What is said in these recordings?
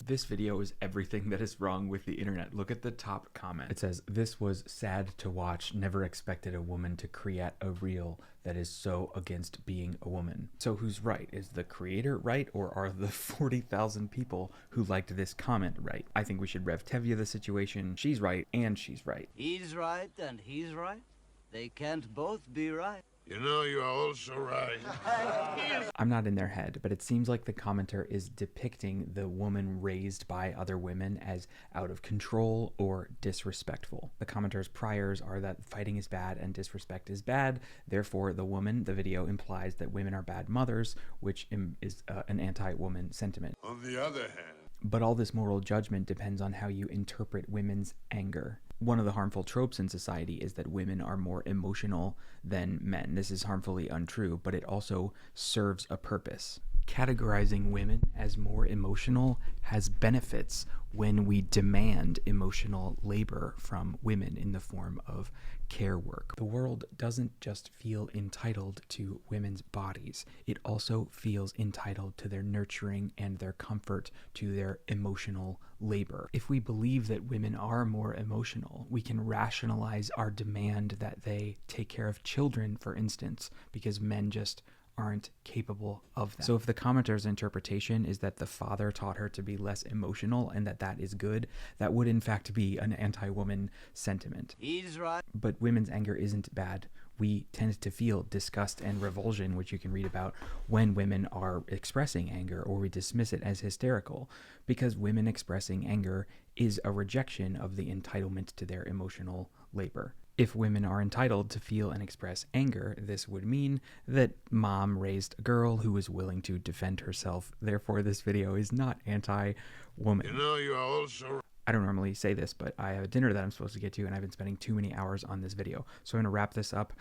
This video is everything that is wrong with the internet. Look at the top comment. It says, "This was sad to watch. Never expected a woman to create a reel that is so against being a woman." So who's right? Is the creator right, or are the 40,000 people who liked this comment right? I think we should Rev Tevye the situation. She's right and she's right. He's right and he's right. They can't both be right. You know, you're also right. I'm not in their head, but it seems like the commenter is depicting the woman raised by other women as out of control or disrespectful. The commenter's priors are that fighting is bad and disrespect is bad. Therefore, the video implies that women are bad mothers, which is an anti-woman sentiment. On the other hand, but all this moral judgment depends on how you interpret women's anger. One of the harmful tropes in society is that women are more emotional than men. This is harmfully untrue, but it also serves a purpose. Categorizing women as more emotional has benefits when we demand emotional labor from women in the form of care work. The world doesn't just feel entitled to women's bodies, it also feels entitled to their nurturing and their comfort, to their emotional labor. If we believe that women are more emotional, we can rationalize our demand that they take care of children, for instance, because men just aren't capable of that. So if the commenter's interpretation is that the father taught her to be less emotional and that is good, that would in fact be an anti-woman sentiment. He's right. But women's anger isn't bad. We tend to feel disgust and revulsion, which you can read about, when women are expressing anger, or we dismiss it as hysterical, because women expressing anger is a rejection of the entitlement to their emotional labor. If women are entitled to feel and express anger, this would mean that mom raised a girl who was willing to defend herself. Therefore, this video is not anti-woman. you know, you're also I don't normally say this, but I have a dinner that I'm supposed to get to, and I've been spending too many hours on this video. So I'm going to wrap this up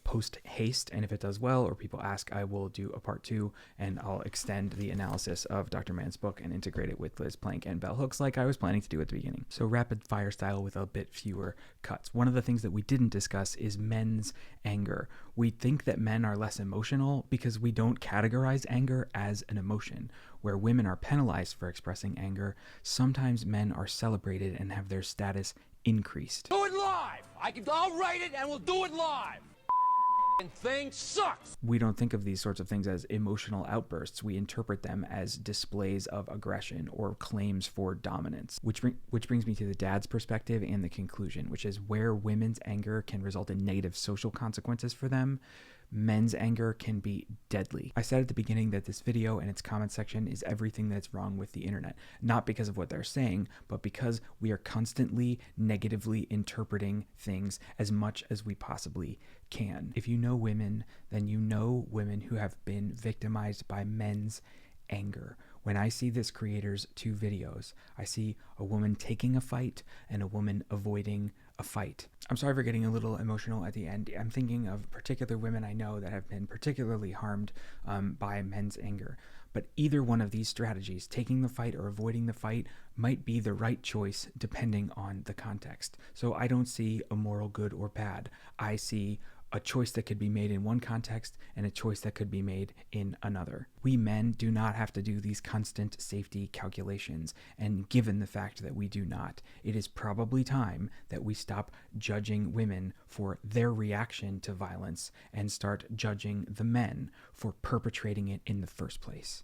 post haste, and if it does well or people ask, I will do a part 2, and I'll extend the analysis of Dr. Mann's book and integrate it with Liz Plank and bell hooks like I was planning to do at the beginning. So rapid fire style with a bit fewer cuts. One of the things that we didn't discuss is men's anger. We think that men are less emotional because we don't categorize anger as an emotion. Where women are penalized for expressing anger, sometimes men are celebrated and have their status increased. Do it live! I'll write it and we'll do it live! Thing sucks! We don't think of these sorts of things as emotional outbursts. We interpret them as displays of aggression or claims for dominance. Which brings me to the dad's perspective and the conclusion, which is where women's anger can result in negative social consequences for them, men's anger can be deadly. I said at the beginning that this video and its comment section is everything that's wrong with the internet. Not because of what they're saying, but because we are constantly negatively interpreting things as much as we possibly can. If you know women, then you know women who have been victimized by men's anger. When I see this creator's 2 videos, I see a woman taking a fight and a woman avoiding a fight. I'm sorry for getting a little emotional at the end. I'm thinking of particular women I know that have been particularly harmed by men's anger. But either one of these strategies, taking the fight or avoiding the fight, might be the right choice depending on the context. So I don't see a moral good or bad. I see a choice that could be made in one context and a choice that could be made in another. We men do not have to do these constant safety calculations, and given the fact that we do not, it is probably time that we stop judging women for their reaction to violence and start judging the men for perpetrating it in the first place.